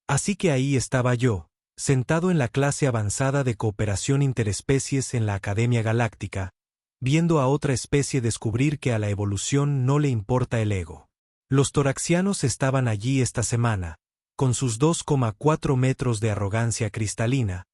Así que ahí estaba yo, sentado en la clase avanzada de cooperación interespecies en la Academia Galáctica, viendo a otra especie descubrir que a la evolución no le importa el ego. Los toraxianos estaban allí esta semana, con sus 2,4 metros de arrogancia cristalina,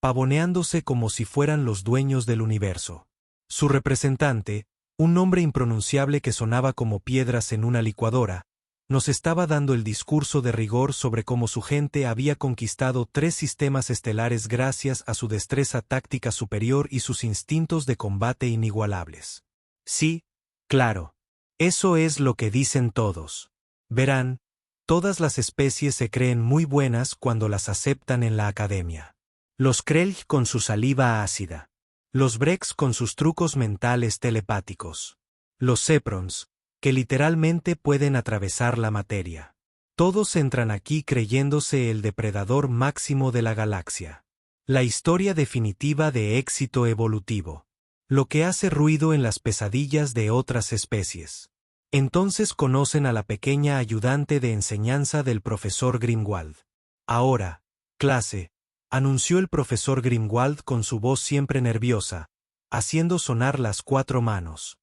pavoneándose como si fueran los dueños del universo. Su representante, un nombre impronunciable que sonaba como piedras en una licuadora, nos estaba dando el discurso de rigor sobre cómo su gente había conquistado 3 sistemas estelares gracias a su destreza táctica superior y sus instintos de combate inigualables. Sí, claro. Eso es lo que dicen todos. Verán, todas las especies se creen muy buenas cuando las aceptan en la academia. Los Krell con su saliva ácida. Los Brex con sus trucos mentales telepáticos. Los Zeprons, que literalmente pueden atravesar la materia. Todos entran aquí creyéndose el depredador máximo de la galaxia. La historia definitiva de éxito evolutivo. Lo que hace ruido en las pesadillas de otras especies. Entonces conocen a la pequeña ayudante de enseñanza del profesor Grimwald. Ahora, clase, anunció el profesor Grimwald con su voz siempre nerviosa, haciendo sonar las 4 manos.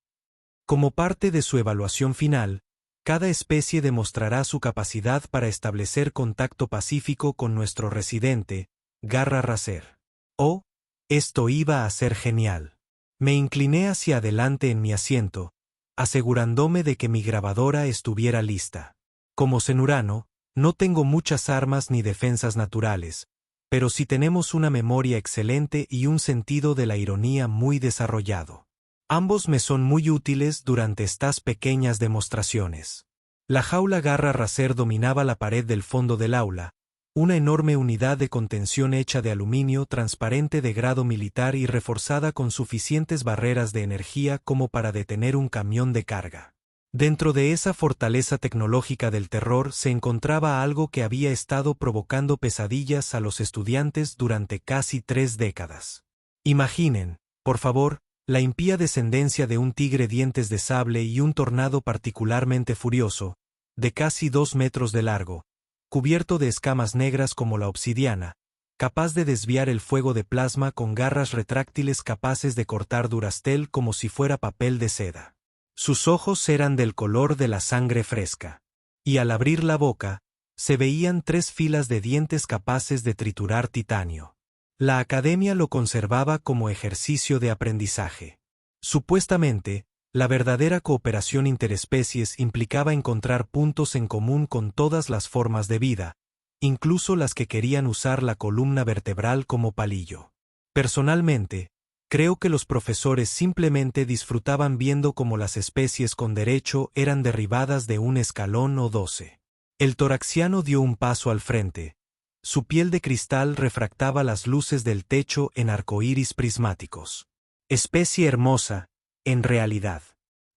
Como parte de su evaluación final, cada especie demostrará su capacidad para establecer contacto pacífico con nuestro residente, Garra Racer. Oh, esto iba a ser genial. Me incliné hacia adelante en mi asiento, asegurándome de que mi grabadora estuviera lista. Como cenurano, no tengo muchas armas ni defensas naturales, pero sí tenemos una memoria excelente y un sentido de la ironía muy desarrollado. Ambos me son muy útiles durante estas pequeñas demostraciones. La jaula Garra Racer dominaba la pared del fondo del aula, una enorme unidad de contención hecha de aluminio transparente de grado militar y reforzada con suficientes barreras de energía como para detener un camión de carga. Dentro de esa fortaleza tecnológica del terror se encontraba algo que había estado provocando pesadillas a los estudiantes durante casi 3 décadas. Imaginen, por favor, la impía descendencia de un tigre dientes de sable y un tornado particularmente furioso, de casi 2 metros de largo, cubierto de escamas negras como la obsidiana, capaz de desviar el fuego de plasma con garras retráctiles capaces de cortar Durastel como si fuera papel de seda. Sus ojos eran del color de la sangre fresca. Y al abrir la boca, se veían 3 filas de dientes capaces de triturar titanio. La academia lo conservaba como ejercicio de aprendizaje. Supuestamente, la verdadera cooperación interespecies implicaba encontrar puntos en común con todas las formas de vida, incluso las que querían usar la columna vertebral como palillo. Personalmente, creo que los profesores simplemente disfrutaban viendo cómo las especies con derecho eran derribadas de un escalón o 12. El toraxiano dio un paso al frente. Su piel de cristal refractaba las luces del techo en arcoíris prismáticos. Especie hermosa, en realidad.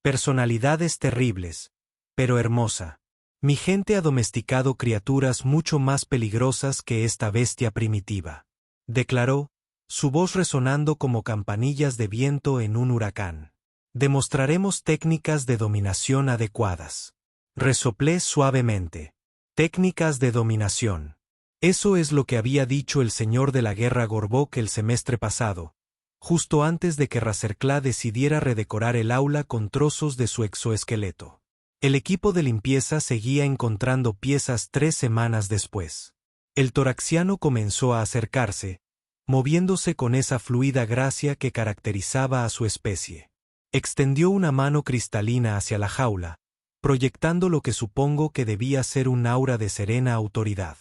Personalidades terribles, pero hermosa. Mi gente ha domesticado criaturas mucho más peligrosas que esta bestia primitiva, declaró, su voz resonando como campanillas de viento en un huracán. Demostraremos técnicas de dominación adecuadas. Resoplé suavemente. Técnicas de dominación. Eso es lo que había dicho el señor de la guerra Gorbok el semestre pasado, justo antes de que Razerkla decidiera redecorar el aula con trozos de su exoesqueleto. El equipo de limpieza seguía encontrando piezas 3 semanas después. El toraxiano comenzó a acercarse, moviéndose con esa fluida gracia que caracterizaba a su especie. Extendió una mano cristalina hacia la jaula, proyectando lo que supongo que debía ser un aura de serena autoridad.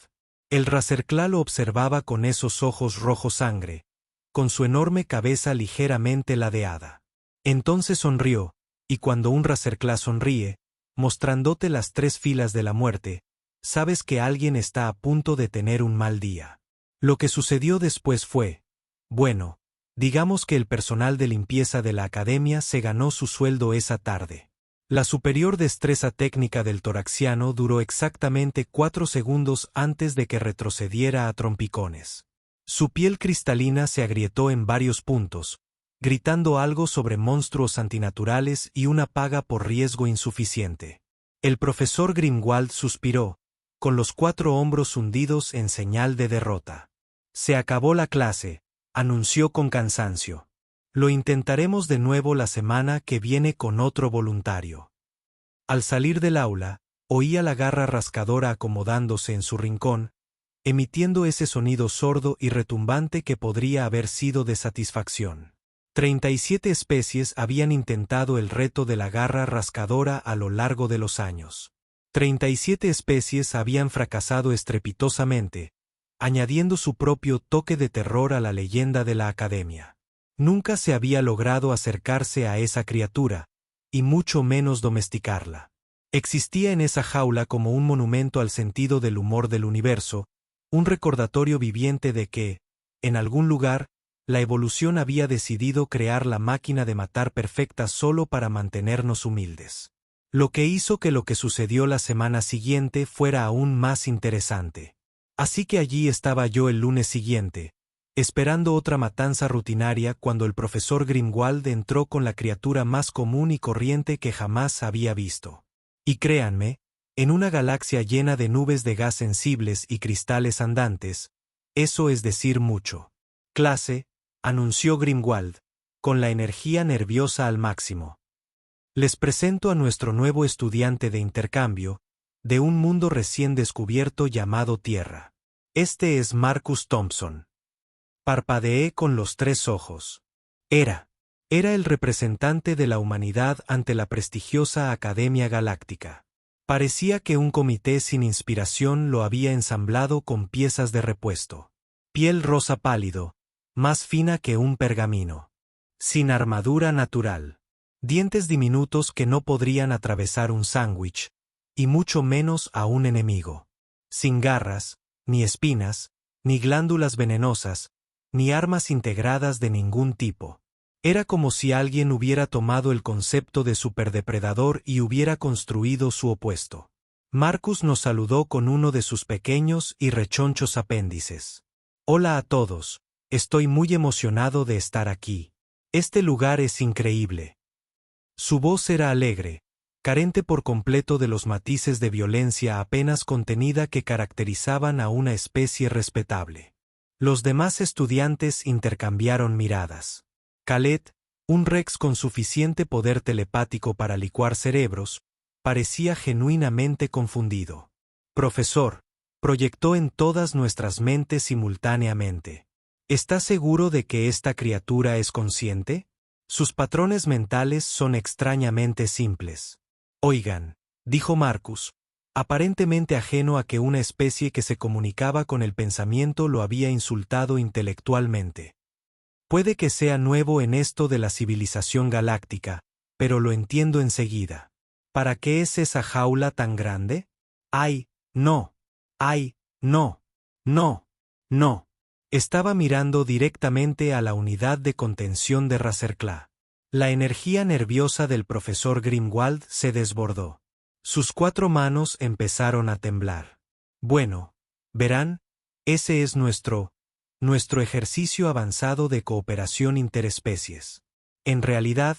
El Razerkla lo observaba con esos ojos rojo sangre, con su enorme cabeza ligeramente ladeada. Entonces sonrió, y cuando un Razerkla sonríe, mostrándote las 3 filas de la muerte, sabes que alguien está a punto de tener un mal día. Lo que sucedió después fue, bueno, digamos que el personal de limpieza de la academia se ganó su sueldo esa tarde. La superior destreza técnica del toraxiano duró exactamente 4 segundos antes de que retrocediera a trompicones. Su piel cristalina se agrietó en varios puntos, gritando algo sobre monstruos antinaturales y una paga por riesgo insuficiente. El profesor Grimwald suspiró, con los 4 hombros hundidos en señal de derrota. Se acabó la clase, anunció con cansancio. Lo intentaremos de nuevo la semana que viene con otro voluntario. Al salir del aula, oía la garra rascadora acomodándose en su rincón, emitiendo ese sonido sordo y retumbante que podría haber sido de satisfacción. 37 especies habían intentado el reto de la garra rascadora a lo largo de los años. 37 especies habían fracasado estrepitosamente, añadiendo su propio toque de terror a la leyenda de la academia. Nunca se había logrado acercarse a esa criatura, y mucho menos domesticarla. Existía en esa jaula como un monumento al sentido del humor del universo, un recordatorio viviente de que, en algún lugar, la evolución había decidido crear la máquina de matar perfecta solo para mantenernos humildes. Lo que hizo que lo que sucedió la semana siguiente fuera aún más interesante. Así que allí estaba yo el lunes siguiente, esperando otra matanza rutinaria cuando el profesor Grimwald entró con la criatura más común y corriente que jamás había visto. Y créanme, en una galaxia llena de nubes de gas sensibles y cristales andantes, eso es decir mucho. Clase, anunció Grimwald, con la energía nerviosa al máximo. Les presento a nuestro nuevo estudiante de intercambio, de un mundo recién descubierto llamado Tierra. Este es Marcus Thompson. Parpadeé con los 3 ojos. Era el representante de la humanidad ante la prestigiosa Academia Galáctica. Parecía que un comité sin inspiración lo había ensamblado con piezas de repuesto. Piel rosa pálido, más fina que un pergamino. Sin armadura natural. Dientes diminutos que no podrían atravesar un sándwich, y mucho menos a un enemigo. Sin garras, ni espinas, ni glándulas venenosas, ni armas integradas de ningún tipo. Era como si alguien hubiera tomado el concepto de superdepredador y hubiera construido su opuesto. Marcus nos saludó con uno de sus pequeños y rechonchos apéndices. Hola a todos, estoy muy emocionado de estar aquí. Este lugar es increíble. Su voz era alegre, carente por completo de los matices de violencia apenas contenida que caracterizaban a una especie respetable. Los demás estudiantes intercambiaron miradas. Khaled, un rex con suficiente poder telepático para licuar cerebros, parecía genuinamente confundido. Profesor, proyectó en todas nuestras mentes simultáneamente. ¿Está seguro de que esta criatura es consciente? Sus patrones mentales son extrañamente simples. Oigan, dijo Marcus, aparentemente ajeno a que una especie que se comunicaba con el pensamiento lo había insultado intelectualmente. Puede que sea nuevo en esto de la civilización galáctica, pero lo entiendo enseguida. ¿Para qué es esa jaula tan grande? ¡Ay, no! ¡Ay, no! ¡No! ¡No! Estaba mirando directamente a la unidad de contención de Razercla. La energía nerviosa del profesor Grimwald se desbordó. Sus 4 manos empezaron a temblar. Bueno, verán, ese es nuestro ejercicio avanzado de cooperación interespecies. En realidad,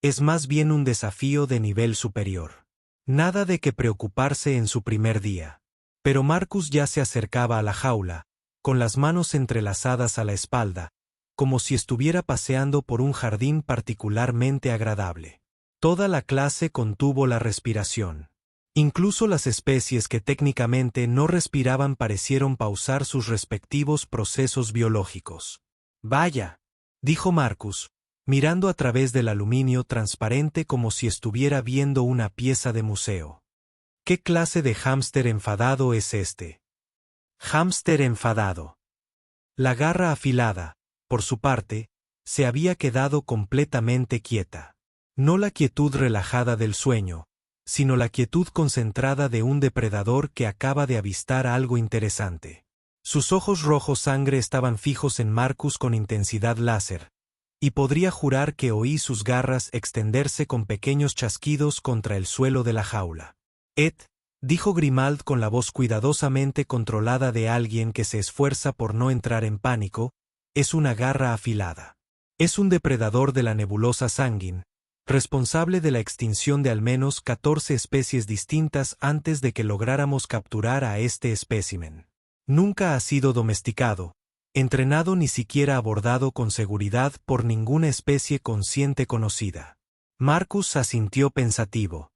es más bien un desafío de nivel superior. Nada de que preocuparse en su primer día. Pero Marcus ya se acercaba a la jaula, con las manos entrelazadas a la espalda, como si estuviera paseando por un jardín particularmente agradable. Toda la clase contuvo la respiración. Incluso las especies que técnicamente no respiraban parecieron pausar sus respectivos procesos biológicos. Vaya, dijo Marcus, mirando a través del aluminio transparente como si estuviera viendo una pieza de museo. ¿Qué clase de hámster enfadado es este? Hámster enfadado. La garra afilada, por su parte, se había quedado completamente quieta. No la quietud relajada del sueño, sino la quietud concentrada de un depredador que acaba de avistar algo interesante. Sus ojos rojos sangre estaban fijos en Marcus con intensidad láser, y podría jurar que oí sus garras extenderse con pequeños chasquidos contra el suelo de la jaula. Dijo Grimald con la voz cuidadosamente controlada de alguien que se esfuerza por no entrar en pánico, es una garra afilada. Es un depredador de la nebulosa Sanguin, responsable de la extinción de al menos 14 especies distintas antes de que lográramos capturar a este espécimen. Nunca ha sido domesticado, entrenado ni siquiera abordado con seguridad por ninguna especie consciente conocida. Marcus asintió pensativo.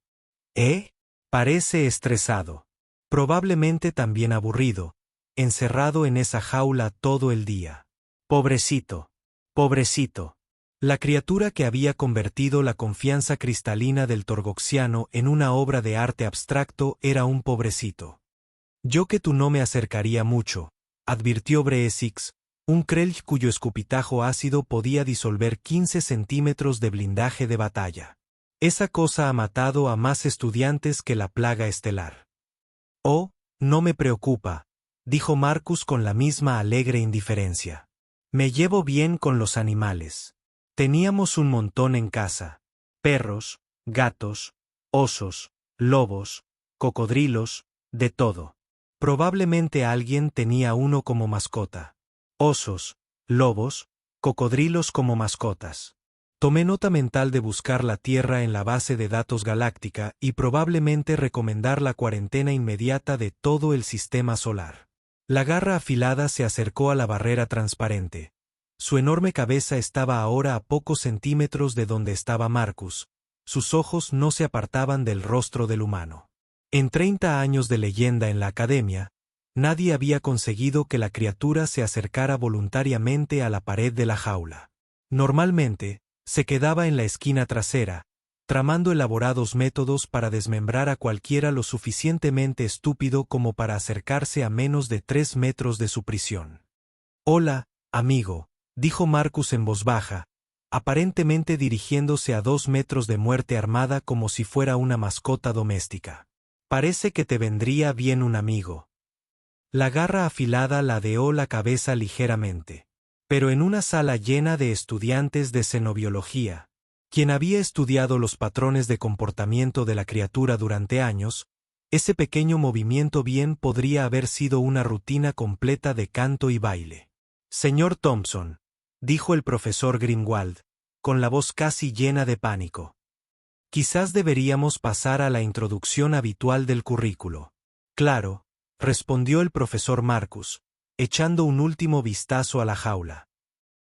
Parece estresado. Probablemente también aburrido, encerrado en esa jaula todo el día. Pobrecito. Pobrecito. La criatura que había convertido la confianza cristalina del Torgoxiano en una obra de arte abstracto era un pobrecito. Yo que tú no me acercaría mucho, advirtió Breesix, un Krelch cuyo escupitajo ácido podía disolver 15 centímetros de blindaje de batalla. Esa cosa ha matado a más estudiantes que la plaga estelar. Oh, no me preocupa, dijo Marcus con la misma alegre indiferencia. Me llevo bien con los animales. Teníamos un montón en casa. Perros, gatos, osos, lobos, cocodrilos, de todo. Probablemente alguien tenía uno como mascota. Osos, lobos, cocodrilos como mascotas. Tomé nota mental de buscar la Tierra en la base de datos galáctica y probablemente recomendar la cuarentena inmediata de todo el sistema solar. La garra afilada se acercó a la barrera transparente. Su enorme cabeza estaba ahora a pocos centímetros de donde estaba Marcus. Sus ojos no se apartaban del rostro del humano. En 30 años de leyenda en la academia, nadie había conseguido que la criatura se acercara voluntariamente a la pared de la jaula. Normalmente, se quedaba en la esquina trasera, tramando elaborados métodos para desmembrar a cualquiera lo suficientemente estúpido como para acercarse a menos de 3 metros de su prisión. Hola, amigo, dijo Marcus en voz baja, aparentemente dirigiéndose a 2 metros de muerte armada como si fuera una mascota doméstica. Parece que te vendría bien un amigo. La garra afilada ladeó la cabeza ligeramente. Pero en una sala llena de estudiantes de xenobiología, quien había estudiado los patrones de comportamiento de la criatura durante años, ese pequeño movimiento bien podría haber sido una rutina completa de canto y baile. Señor Thompson, dijo el profesor Grimwald, con la voz casi llena de pánico. Quizás deberíamos pasar a la introducción habitual del currículo. Claro, respondió el profesor Marcus, echando un último vistazo a la jaula.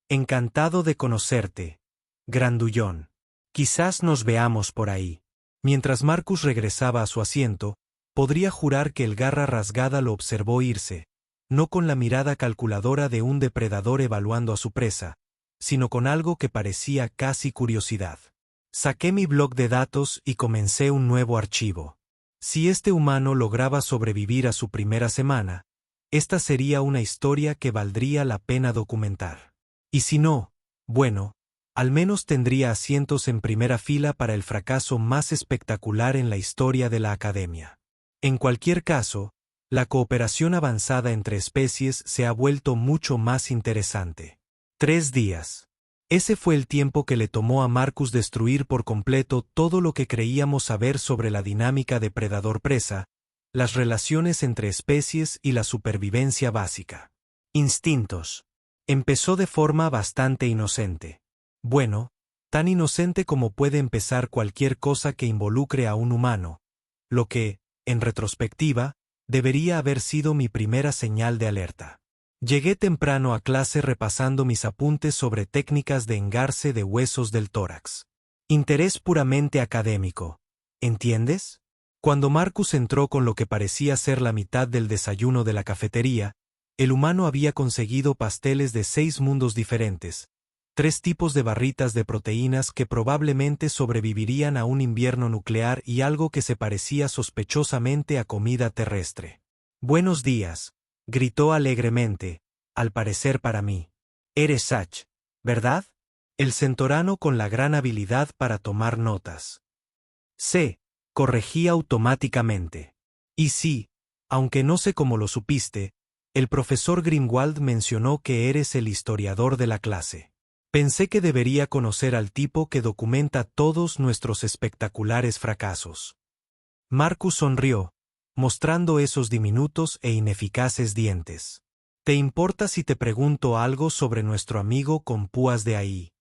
Encantado de conocerte, grandullón. Quizás nos veamos por ahí. Mientras Marcus regresaba a su asiento, podría jurar que el garra rasgada lo observó irse, no con la mirada calculadora de un depredador evaluando a su presa, sino con algo que parecía casi curiosidad. Saqué mi bloc de datos y comencé un nuevo archivo. Si este humano lograba sobrevivir a su primera semana, esta sería una historia que valdría la pena documentar. Y si no, bueno, al menos tendría asientos en primera fila para el fracaso más espectacular en la historia de la academia. En cualquier caso, la cooperación avanzada entre especies se ha vuelto mucho más interesante. 3 días. Ese fue el tiempo que le tomó a Marcus destruir por completo todo lo que creíamos saber sobre la dinámica depredador-presa, las relaciones entre especies y la supervivencia básica. Instintos. Empezó de forma bastante inocente. Bueno, tan inocente como puede empezar cualquier cosa que involucre a un humano, lo que, en retrospectiva, debería haber sido mi primera señal de alerta. Llegué temprano a clase repasando mis apuntes sobre técnicas de engarce de huesos del tórax. Interés puramente académico, ¿entiendes? Cuando Marcus entró con lo que parecía ser la mitad del desayuno de la cafetería, el humano había conseguido pasteles de 6 mundos diferentes, 3 tipos de barritas de proteínas que probablemente sobrevivirían a un invierno nuclear y algo que se parecía sospechosamente a comida terrestre. Buenos días, gritó alegremente, al parecer para mí. Eres Sach, ¿verdad? El centorano con la gran habilidad para tomar notas. Sé, corregí automáticamente. Y sí, aunque no sé cómo lo supiste, el profesor Grimwald mencionó que eres el historiador de la clase. Pensé que debería conocer al tipo que documenta todos nuestros espectaculares fracasos. Marcus sonrió, mostrando esos diminutos e ineficaces dientes. ¿Te importa si te pregunto algo sobre nuestro amigo con púas de ahí?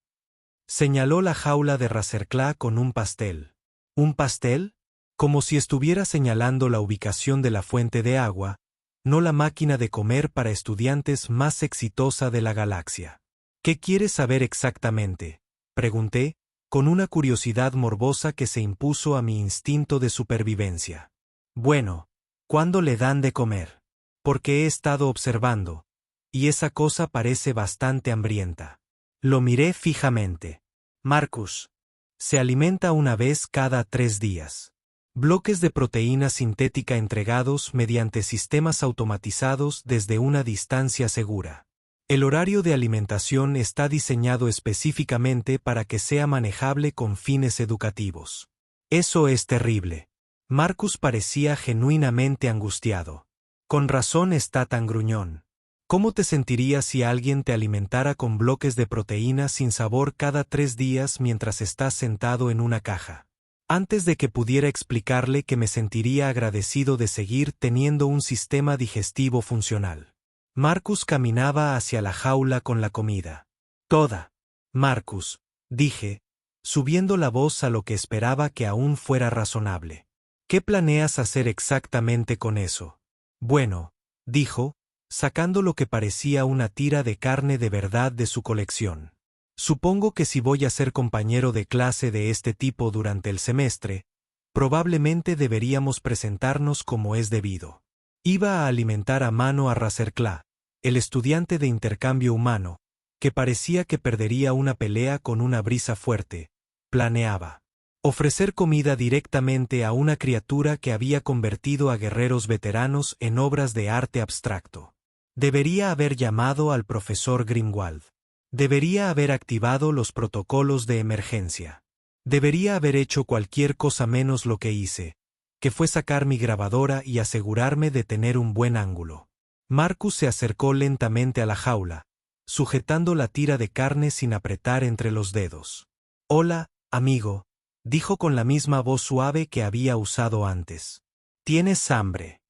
Señaló la jaula de Razerclá con un pastel. ¿Un pastel? Como si estuviera señalando la ubicación de la fuente de agua, no la máquina de comer para estudiantes más exitosa de la galaxia. ¿Qué quieres saber exactamente?, pregunté, con una curiosidad morbosa que se impuso a mi instinto de supervivencia. Bueno, ¿cuándo le dan de comer? Porque he estado observando, y esa cosa parece bastante hambrienta. Lo miré fijamente. Marcus. Se alimenta una vez cada 3 días. Bloques de proteína sintética entregados mediante sistemas automatizados desde una distancia segura. El horario de alimentación está diseñado específicamente para que sea manejable con fines educativos. Eso es terrible. Marcus parecía genuinamente angustiado. Con razón está tan gruñón. ¿Cómo te sentirías si alguien te alimentara con bloques de proteína sin sabor cada 3 días mientras estás sentado en una caja? Antes de que pudiera explicarle que me sentiría agradecido de seguir teniendo un sistema digestivo funcional. Marcus caminaba hacia la jaula con la comida. Toda. Marcus, dije, subiendo la voz a lo que esperaba que aún fuera razonable. ¿Qué planeas hacer exactamente con eso? Bueno, dijo, sacando lo que parecía una tira de carne de verdad de su colección. Supongo que si voy a ser compañero de clase de este tipo durante el semestre, probablemente deberíamos presentarnos como es debido. Iba a alimentar a mano a Razerclá, el estudiante de intercambio humano, que parecía que perdería una pelea con una brisa fuerte. Planeaba ofrecer comida directamente a una criatura que había convertido a guerreros veteranos en obras de arte abstracto. Debería haber llamado al profesor Grimwald. Debería haber activado los protocolos de emergencia. Debería haber hecho cualquier cosa menos lo que hice, que fue sacar mi grabadora y asegurarme de tener un buen ángulo. Marcus se acercó lentamente a la jaula, sujetando la tira de carne sin apretar entre los dedos. «Hola, amigo», dijo con la misma voz suave que había usado antes. «¿Tienes hambre?»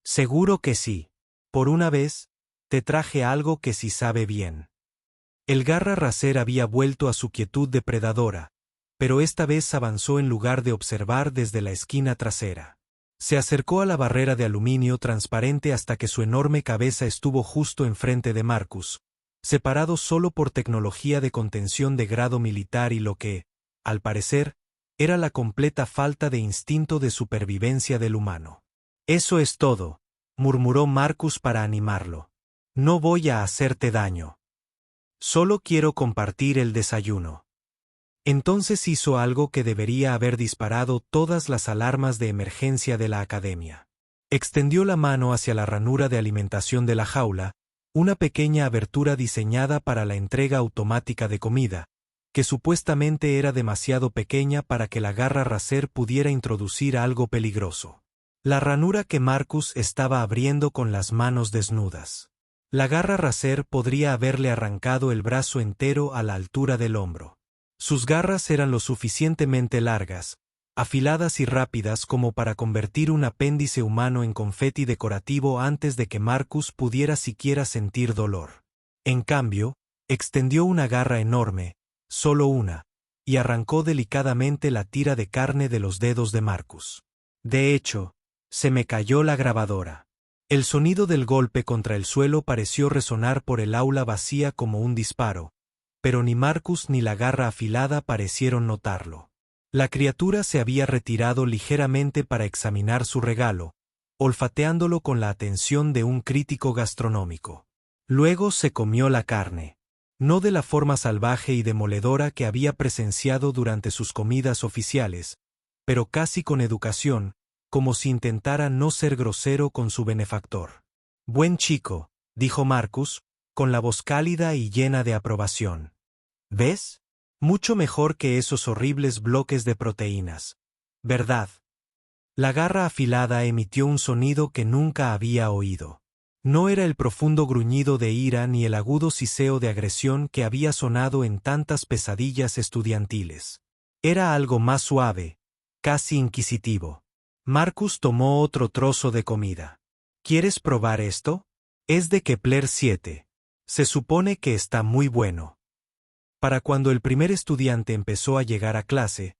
«Seguro que sí. Por una vez, te traje algo que sí sabe bien». El garra racer había vuelto a su quietud depredadora, pero esta vez avanzó en lugar de observar desde la esquina trasera. Se acercó a la barrera de aluminio transparente hasta que su enorme cabeza estuvo justo enfrente de Marcus, separado solo por tecnología de contención de grado militar y lo que, al parecer, era la completa falta de instinto de supervivencia del humano. «Eso es todo», murmuró Marcus para animarlo. «No voy a hacerte daño. Solo quiero compartir el desayuno». Entonces hizo algo que debería haber disparado todas las alarmas de emergencia de la academia. Extendió la mano hacia la ranura de alimentación de la jaula, una pequeña abertura diseñada para la entrega automática de comida, que supuestamente era demasiado pequeña para que la garra racer pudiera introducir algo peligroso. La ranura que Marcus estaba abriendo con las manos desnudas. La garra racer podría haberle arrancado el brazo entero a la altura del hombro. Sus garras eran lo suficientemente largas, afiladas y rápidas como para convertir un apéndice humano en confeti decorativo antes de que Marcus pudiera siquiera sentir dolor. En cambio, extendió una garra enorme, solo una, y arrancó delicadamente la tira de carne de los dedos de Marcus. De hecho, se me cayó la grabadora. El sonido del golpe contra el suelo pareció resonar por el aula vacía como un disparo, pero ni Marcus ni la garra afilada parecieron notarlo. La criatura se había retirado ligeramente para examinar su regalo, olfateándolo con la atención de un crítico gastronómico. Luego se comió la carne, no de la forma salvaje y demoledora que había presenciado durante sus comidas oficiales, pero casi con educación, como si intentara no ser grosero con su benefactor. «Buen chico», dijo Marcus, con la voz cálida y llena de aprobación. «¿Ves? Mucho mejor que esos horribles bloques de proteínas. ¿Verdad?» La garra afilada emitió un sonido que nunca había oído. No era el profundo gruñido de ira ni el agudo siseo de agresión que había sonado en tantas pesadillas estudiantiles. Era algo más suave, casi inquisitivo. Marcus tomó otro trozo de comida. «¿Quieres probar esto? Es de Kepler 7. Se supone que está muy bueno». Para cuando el primer estudiante empezó a llegar a clase,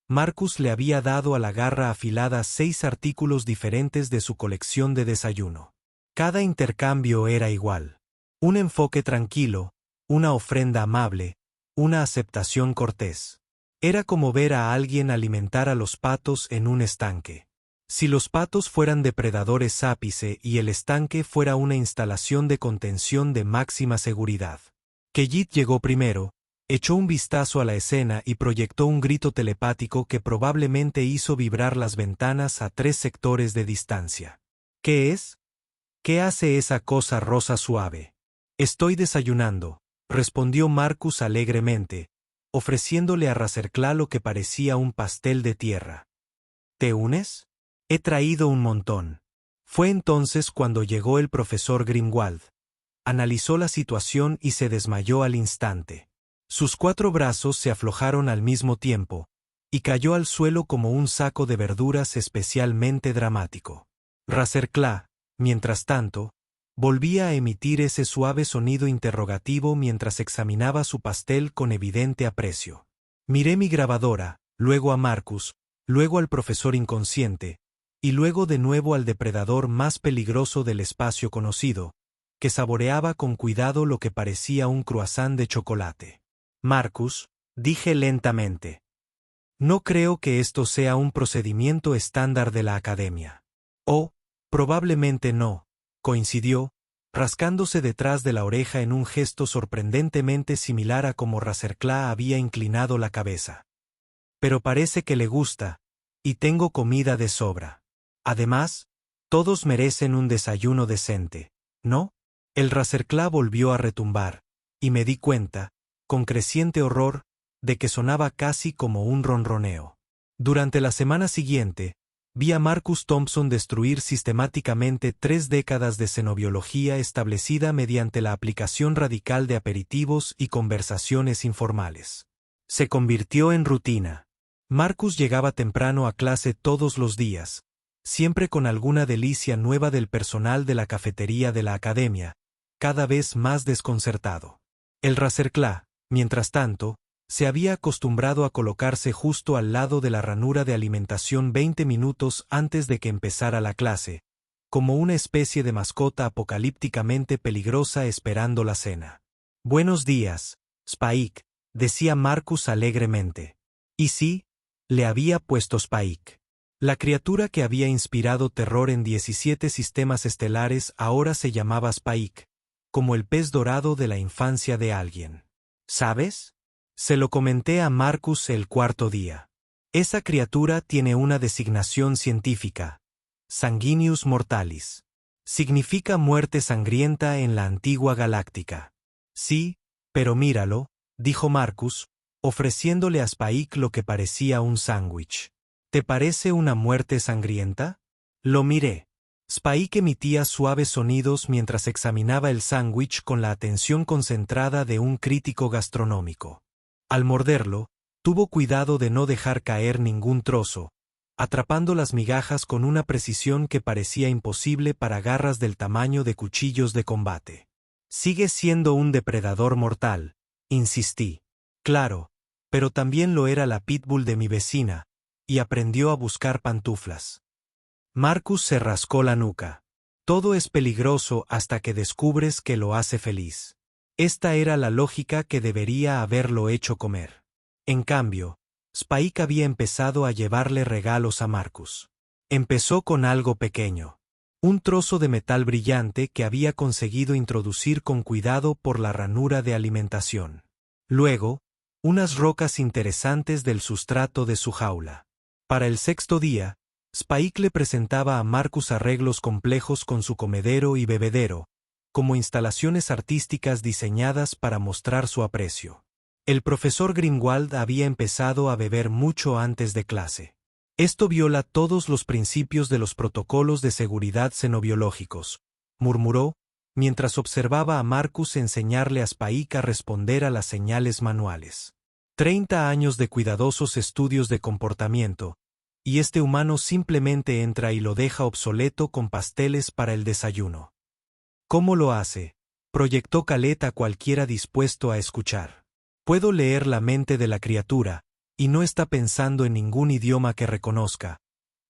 Marcus le había dado a la garra afilada 6 artículos diferentes de su colección de desayuno. Cada intercambio era igual. Un enfoque tranquilo, una ofrenda amable, una aceptación cortés. Era como ver a alguien alimentar a los patos en un estanque. Si los patos fueran depredadores ápice y el estanque fuera una instalación de contención de máxima seguridad. Keyit llegó primero, echó un vistazo a la escena y proyectó un grito telepático que probablemente hizo vibrar las ventanas a 3 sectores de distancia. ¿Qué es? ¿Qué hace esa cosa rosa suave? Estoy desayunando, respondió Marcus alegremente, ofreciéndole a Razercla lo que parecía un pastel de tierra. ¿Te unes? He traído un montón. Fue entonces cuando llegó el profesor Grimwald. Analizó la situación y se desmayó al instante. Sus 4 brazos se aflojaron al mismo tiempo, y cayó al suelo como un saco de verduras especialmente dramático. Razercla, mientras tanto, volvía a emitir ese suave sonido interrogativo mientras examinaba su pastel con evidente aprecio. Miré mi grabadora, luego a Marcus, luego al profesor inconsciente, y luego de nuevo al depredador más peligroso del espacio conocido, que saboreaba con cuidado lo que parecía un croissant de chocolate. Marcus, dije lentamente. No creo que esto sea un procedimiento estándar de la academia. Oh, probablemente no, coincidió, rascándose detrás de la oreja en un gesto sorprendentemente similar a como Razercla había inclinado la cabeza. Pero parece que le gusta, y tengo comida de sobra. Además, todos merecen un desayuno decente, ¿no? El Razercla volvió a retumbar, y me di cuenta, con creciente horror, de que sonaba casi como un ronroneo. Durante la semana siguiente, vi a Marcus Thompson destruir sistemáticamente 3 décadas de xenobiología establecida mediante la aplicación radical de aperitivos y conversaciones informales. Se convirtió en rutina. Marcus llegaba temprano a clase todos los días, siempre con alguna delicia nueva del personal de la cafetería de la academia, cada vez más desconcertado. El Razercla, mientras tanto, se había acostumbrado a colocarse justo al lado de la ranura de alimentación 20 minutos antes de que empezara la clase, como una especie de mascota apocalípticamente peligrosa esperando la cena. Buenos días, Spike, decía Marcus alegremente. Y sí, le había puesto Spike. La criatura que había inspirado terror en 17 sistemas estelares ahora se llamaba Spike, como el pez dorado de la infancia de alguien. ¿Sabes? Se lo comenté a Marcus el 4.º día. Esa criatura tiene una designación científica, Sanguinius Mortalis. Significa muerte sangrienta en la antigua galáctica. Sí, pero míralo, dijo Marcus, ofreciéndole a Spike lo que parecía un sándwich. ¿Te parece una muerte sangrienta? Lo miré. Spike emitía suaves sonidos mientras examinaba el sándwich con la atención concentrada de un crítico gastronómico. Al morderlo, tuvo cuidado de no dejar caer ningún trozo, atrapando las migajas con una precisión que parecía imposible para garras del tamaño de cuchillos de combate. Sigue siendo un depredador mortal, insistí. Claro, pero también lo era la pitbull de mi vecina, y aprendió a buscar pantuflas. Marcus se rascó la nuca. Todo es peligroso hasta que descubres que lo hace feliz. Esta era la lógica que debería haberlo hecho comer. En cambio, Spike había empezado a llevarle regalos a Marcus. Empezó con algo pequeño. Un trozo de metal brillante que había conseguido introducir con cuidado por la ranura de alimentación. Luego, unas rocas interesantes del sustrato de su jaula. Para el 6.º día, Spike le presentaba a Marcus arreglos complejos con su comedero y bebedero, como instalaciones artísticas diseñadas para mostrar su aprecio. El profesor Grimwald había empezado a beber mucho antes de clase. Esto viola todos los principios de los protocolos de seguridad xenobiológicos, murmuró, mientras observaba a Marcus enseñarle a Spike a responder a las señales manuales. 30 años de cuidadosos estudios de comportamiento, y este humano simplemente entra y lo deja obsoleto con pasteles para el desayuno. ¿Cómo lo hace? Proyectó Calet a cualquiera dispuesto a escuchar. Puedo leer la mente de la criatura, y no está pensando en ningún idioma que reconozca,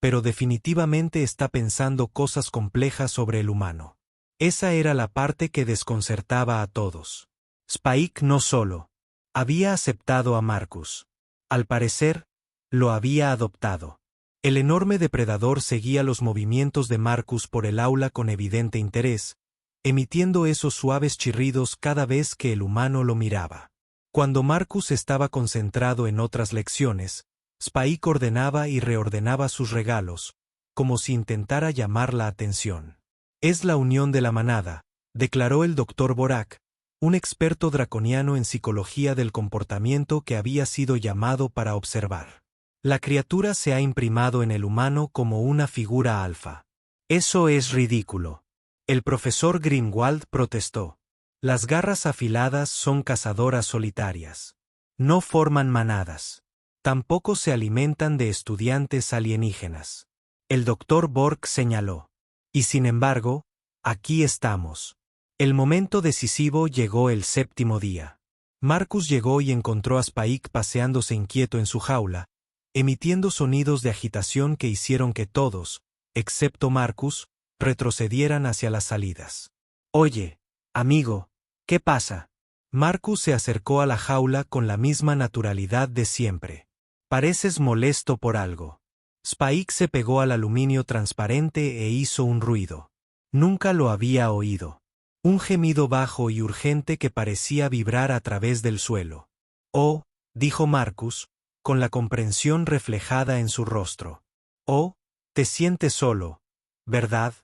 pero definitivamente está pensando cosas complejas sobre el humano. Esa era la parte que desconcertaba a todos. Spike no solo había aceptado a Marcus. Al parecer, lo había adoptado. El enorme depredador seguía los movimientos de Marcus por el aula con evidente interés, emitiendo esos suaves chirridos cada vez que el humano lo miraba. Cuando Marcus estaba concentrado en otras lecciones, Spike ordenaba y reordenaba sus regalos, como si intentara llamar la atención. Es la unión de la manada, declaró el Dr. Borak, un experto draconiano en psicología del comportamiento que había sido llamado para observar. La criatura se ha imprimado en el humano como una figura alfa. Eso es ridículo. El profesor Grimwald protestó. Las garras afiladas son cazadoras solitarias. No forman manadas. Tampoco se alimentan de estudiantes alienígenas. El Dr. Bork señaló. Y sin embargo, aquí estamos. El momento decisivo llegó el séptimo día. Marcus llegó y encontró a Spike paseándose inquieto en su jaula, emitiendo sonidos de agitación que hicieron que todos, excepto Marcus, retrocedieran hacia las salidas. Oye, amigo, ¿qué pasa? Marcus se acercó a la jaula con la misma naturalidad de siempre. Pareces molesto por algo. Spike se pegó al aluminio transparente e hizo un ruido. Nunca lo había oído. Un gemido bajo y urgente que parecía vibrar a través del suelo. Oh, dijo Marcus, con la comprensión reflejada en su rostro. Oh, te sientes solo, ¿verdad?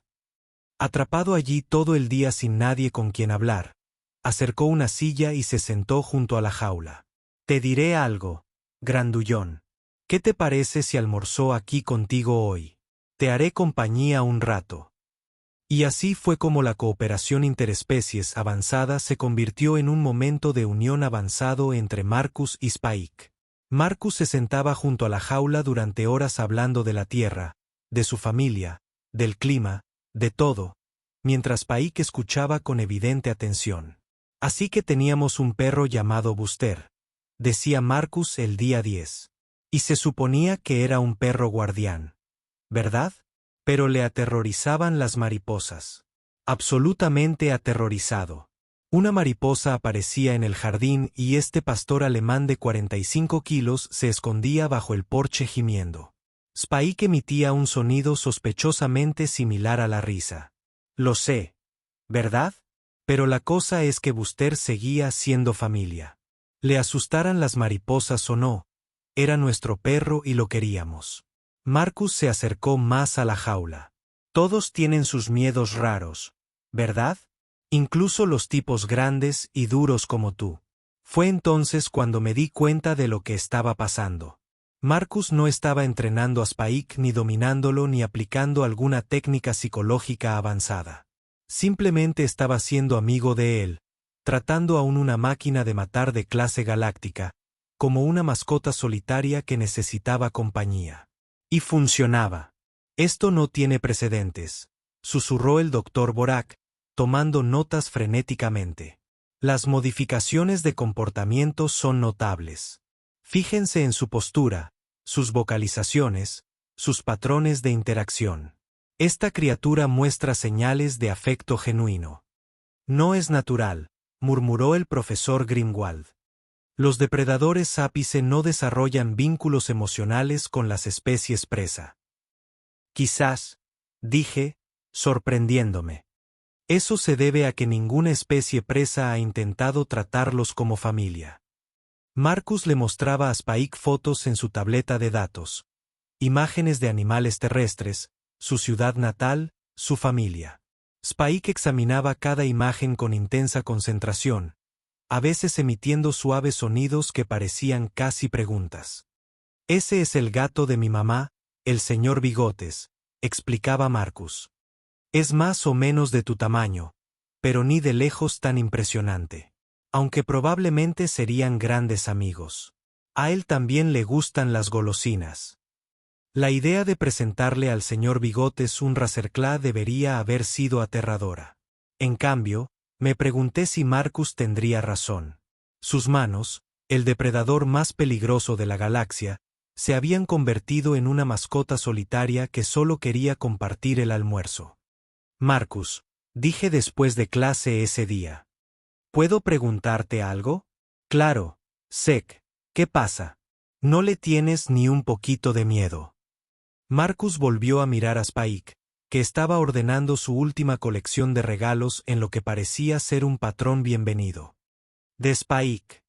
Atrapado allí todo el día sin nadie con quien hablar, acercó una silla y se sentó junto a la jaula. Te diré algo, grandullón. ¿Qué te parece si almorzó aquí contigo hoy? Te haré compañía un rato. Y así fue como la cooperación interespecies avanzada se convirtió en un momento de unión avanzado entre Marcus y Spike. Marcus se sentaba junto a la jaula durante horas hablando de la Tierra, de su familia, del clima, de todo, mientras Spike escuchaba con evidente atención. Así que teníamos un perro llamado Buster, decía Marcus el día 10. Y se suponía que era un perro guardián, ¿verdad? Pero le aterrorizaban las mariposas. Absolutamente aterrorizado. Una mariposa aparecía en el jardín y este pastor alemán de 45 kilos se escondía bajo el porche gimiendo. Spike emitía un sonido sospechosamente similar a la risa. Lo sé, ¿verdad? Pero la cosa es que Buster seguía siendo familia. Le asustaran las mariposas o no, era nuestro perro y lo queríamos. Marcus se acercó más a la jaula. Todos tienen sus miedos raros, ¿verdad? Incluso los tipos grandes y duros como tú. Fue entonces cuando me di cuenta de lo que estaba pasando. Marcus no estaba entrenando a Spike ni dominándolo ni aplicando alguna técnica psicológica avanzada. Simplemente estaba siendo amigo de él, tratando aún una máquina de matar de clase galáctica, como una mascota solitaria que necesitaba compañía. Y funcionaba. Esto no tiene precedentes, susurró el Dr. Borak, tomando notas frenéticamente. Las modificaciones de comportamiento son notables. Fíjense en su postura, sus vocalizaciones, sus patrones de interacción. Esta criatura muestra señales de afecto genuino. No es natural, murmuró el profesor Grimwald. Los depredadores ápice no desarrollan vínculos emocionales con las especies presa. Quizás, dije, sorprendiéndome. Eso se debe a que ninguna especie presa ha intentado tratarlos como familia. Marcus le mostraba a Spike fotos en su tableta de datos, imágenes de animales terrestres, su ciudad natal, su familia. Spike examinaba cada imagen con intensa concentración, a veces emitiendo suaves sonidos que parecían casi preguntas. Ese es el gato de mi mamá, el señor Bigotes, explicaba Marcus. Es más o menos de tu tamaño, pero ni de lejos tan impresionante. Aunque probablemente serían grandes amigos. A él también le gustan las golosinas. La idea de presentarle al señor Bigotes un Racerclá debería haber sido aterradora. En cambio, me pregunté si Marcus tendría razón. Sus manos, el depredador más peligroso de la galaxia, se habían convertido en una mascota solitaria que solo quería compartir el almuerzo. Marcus, dije después de clase ese día. ¿Puedo preguntarte algo? Claro, Sec, ¿qué pasa? No le tienes ni un poquito de miedo. Marcus volvió a mirar a Spike, que estaba ordenando su última colección de regalos en lo que parecía ser un patrón bienvenido. De Spike.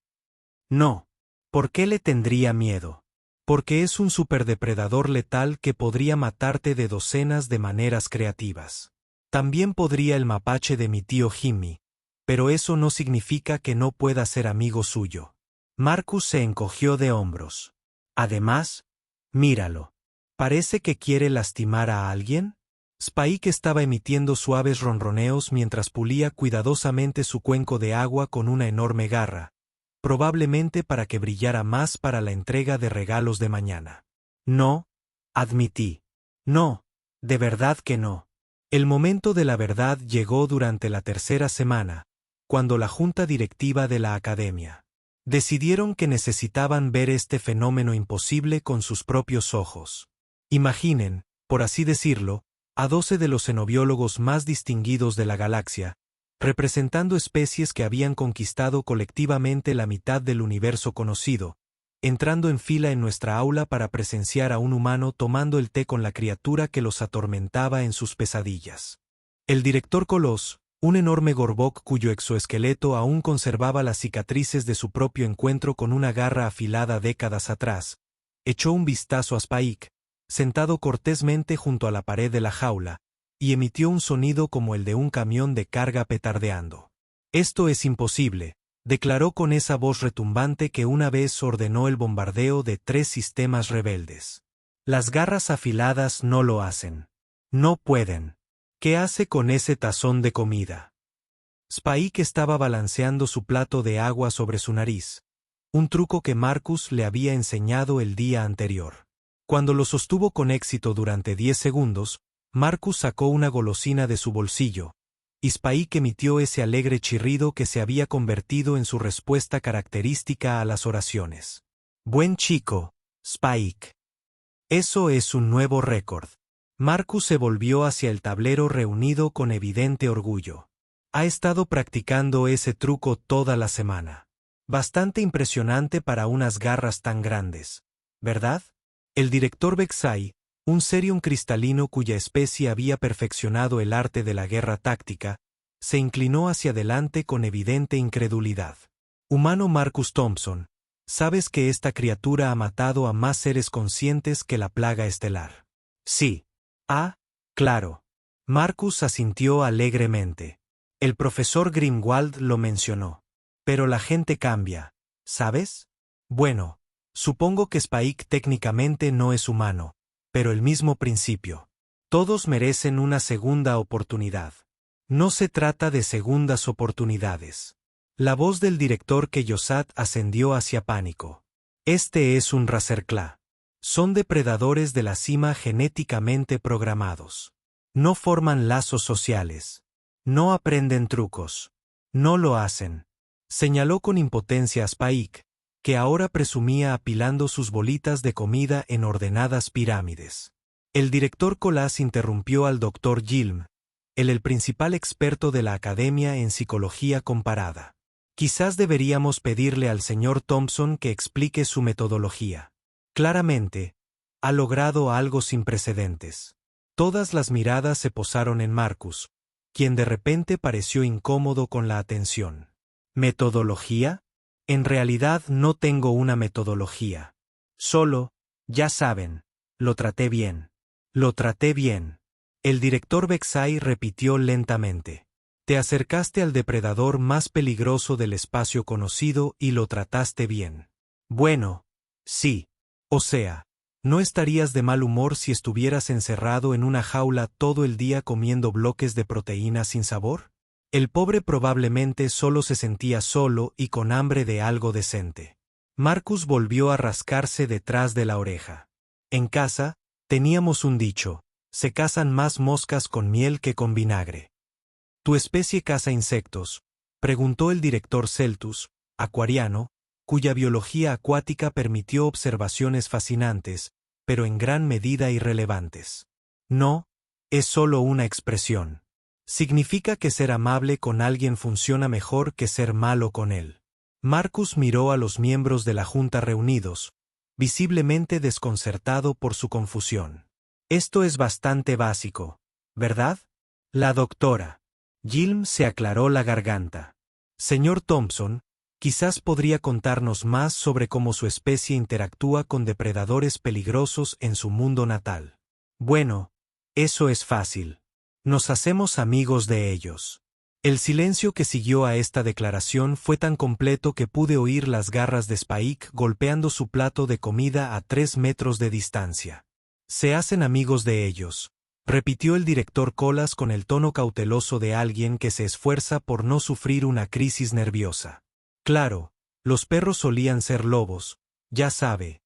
No. ¿Por qué le tendría miedo? Porque es un superdepredador letal que podría matarte de docenas de maneras creativas. También podría el mapache de mi tío Jimmy, pero eso no significa que no pueda ser amigo suyo. Marcus se encogió de hombros. Además, míralo. ¿Parece que quiere lastimar a alguien? Spike estaba emitiendo suaves ronroneos mientras pulía cuidadosamente su cuenco de agua con una enorme garra, probablemente para que brillara más para la entrega de regalos de mañana. No, admití. No, de verdad que no. El momento de la verdad llegó durante la tercera semana, cuando la junta directiva de la academia decidieron que necesitaban ver este fenómeno imposible con sus propios ojos. Imaginen, por así decirlo, a 12 de los xenobiólogos más distinguidos de la galaxia, representando especies que habían conquistado colectivamente la mitad del universo conocido, entrando en fila en nuestra aula para presenciar a un humano tomando el té con la criatura que los atormentaba en sus pesadillas. El director Colos, un enorme gorbok cuyo exoesqueleto aún conservaba las cicatrices de su propio encuentro con una garra afilada décadas atrás, echó un vistazo a Spike, sentado cortésmente junto a la pared de la jaula, y emitió un sonido como el de un camión de carga petardeando. «Esto es imposible», declaró con esa voz retumbante que una vez ordenó el bombardeo de 3 sistemas rebeldes. «Las garras afiladas no lo hacen. No pueden. ¿Qué hace con ese tazón de comida?» Spike estaba balanceando su plato de agua sobre su nariz, un truco que Marcus le había enseñado el día anterior. Cuando lo sostuvo con éxito durante 10 segundos, Marcus sacó una golosina de su bolsillo, y Spike emitió ese alegre chirrido que se había convertido en su respuesta característica a las oraciones. «Buen chico, Spike. Eso es un nuevo récord». Marcus se volvió hacia el tablero reunido con evidente orgullo. Ha estado practicando ese truco toda la semana. Bastante impresionante para unas garras tan grandes, ¿verdad? El director Vexai, un Cerium cristalino cuya especie había perfeccionado el arte de la guerra táctica, se inclinó hacia adelante con evidente incredulidad. Humano Marcus Thompson, sabes que esta criatura ha matado a más seres conscientes que la plaga estelar. Sí. Ah, claro. Marcus asintió alegremente. El profesor Grimwald lo mencionó. Pero la gente cambia, ¿sabes? Bueno, supongo que Spike técnicamente no es humano, pero el mismo principio. Todos merecen una segunda oportunidad. No se trata de segundas oportunidades. La voz del director Keyosat ascendió hacia pánico. Este es un Razerclaw. Son depredadores de la cima genéticamente programados. No forman lazos sociales. No aprenden trucos. No lo hacen. Señaló con impotencia a Spike, que ahora presumía apilando sus bolitas de comida en ordenadas pirámides. El director Colas interrumpió al Dr. Gilm, el principal experto de la Academia en Psicología Comparada. Quizás deberíamos pedirle al señor Thompson que explique su metodología. Claramente, ha logrado algo sin precedentes. Todas las miradas se posaron en Marcus, quien de repente pareció incómodo con la atención. ¿Metodología? En realidad no tengo una metodología. Solo, ya saben, lo traté bien. Lo traté bien. El director Vexai repitió lentamente. Te acercaste al depredador más peligroso del espacio conocido y lo trataste bien. Bueno, sí. O sea, ¿no estarías de mal humor si estuvieras encerrado en una jaula todo el día comiendo bloques de proteína sin sabor? El pobre probablemente solo se sentía solo y con hambre de algo decente. Marcus volvió a rascarse detrás de la oreja. En casa, teníamos un dicho: se cazan más moscas con miel que con vinagre. ¿Tu especie caza insectos?, preguntó el director Celtus, acuariano, cuya biología acuática permitió observaciones fascinantes, pero en gran medida irrelevantes. No, es solo una expresión. Significa que ser amable con alguien funciona mejor que ser malo con él. Marcus miró a los miembros de la junta reunidos, visiblemente desconcertado por su confusión. Esto es bastante básico, ¿verdad? La doctora Gilm se aclaró la garganta. Señor Thompson, quizás podría contarnos más sobre cómo su especie interactúa con depredadores peligrosos en su mundo natal. Bueno, eso es fácil. Nos hacemos amigos de ellos. El silencio que siguió a esta declaración fue tan completo que pude oír las garras de Spike golpeando su plato de comida a 3 metros de distancia. Se hacen amigos de ellos, repitió el director Colas con el tono cauteloso de alguien que se esfuerza por no sufrir una crisis nerviosa. Claro, los perros solían ser lobos, ya sabe,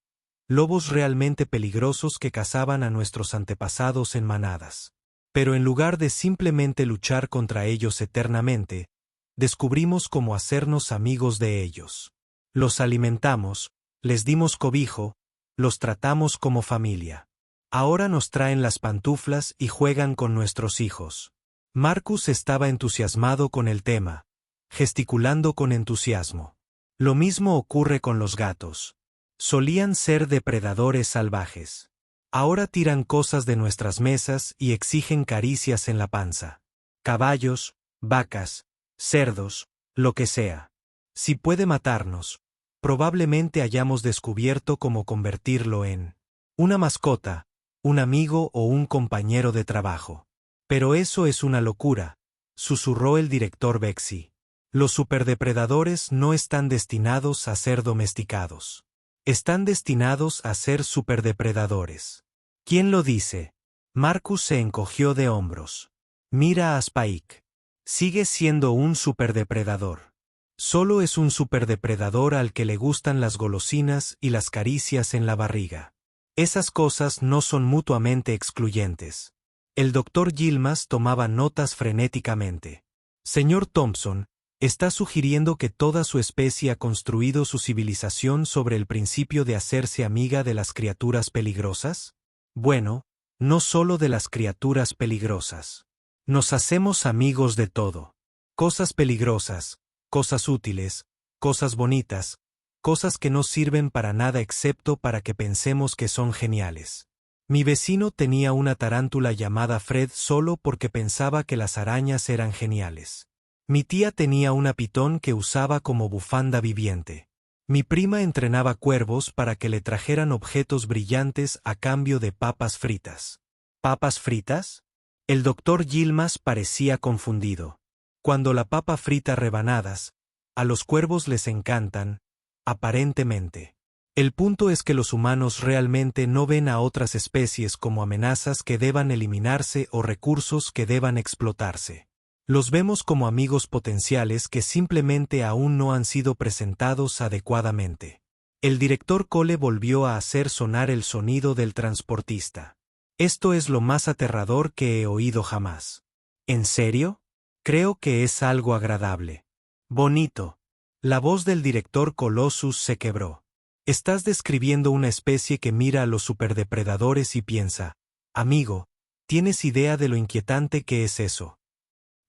lobos realmente peligrosos que cazaban a nuestros antepasados en manadas. Pero en lugar de simplemente luchar contra ellos eternamente, descubrimos cómo hacernos amigos de ellos. Los alimentamos, les dimos cobijo, los tratamos como familia. Ahora nos traen las pantuflas y juegan con nuestros hijos. Marcus estaba entusiasmado con el tema, gesticulando con entusiasmo. Lo mismo ocurre con los gatos. Solían ser depredadores salvajes. Ahora tiran cosas de nuestras mesas y exigen caricias en la panza. Caballos, vacas, cerdos, lo que sea. Si puede matarnos, probablemente hayamos descubierto cómo convertirlo en una mascota, un amigo o un compañero de trabajo. Pero eso es una locura, susurró el director Bexy. Los superdepredadores no están destinados a ser domesticados. Están destinados a ser superdepredadores. ¿Quién lo dice? Marcus se encogió de hombros. Mira a Spike. Sigue siendo un superdepredador. Solo es un superdepredador al que le gustan las golosinas y las caricias en la barriga. Esas cosas no son mutuamente excluyentes. El doctor Yilmaz tomaba notas frenéticamente. Señor Thompson, ¿está sugiriendo que toda su especie ha construido su civilización sobre el principio de hacerse amiga de las criaturas peligrosas? Bueno, no solo de las criaturas peligrosas. Nos hacemos amigos de todo. Cosas peligrosas, cosas útiles, cosas bonitas, cosas que no sirven para nada excepto para que pensemos que son geniales. Mi vecino tenía una tarántula llamada Fred solo porque pensaba que las arañas eran geniales. Mi tía tenía una pitón que usaba como bufanda viviente. Mi prima entrenaba cuervos para que le trajeran objetos brillantes a cambio de papas fritas. ¿Papas fritas? El doctor Yilmaz parecía confundido. Cuando la papa frita rebanadas, a los cuervos les encantan, aparentemente. El punto es que los humanos realmente no ven a otras especies como amenazas que deban eliminarse o recursos que deban explotarse. Los vemos como amigos potenciales que simplemente aún no han sido presentados adecuadamente. El director Cole volvió a hacer sonar el sonido del transportista. Esto es lo más aterrador que he oído jamás. ¿En serio? Creo que es algo agradable. Bonito. La voz del director Colossus se quebró. Estás describiendo una especie que mira a los superdepredadores y piensa, amigo, ¿tienes idea de lo inquietante que es eso?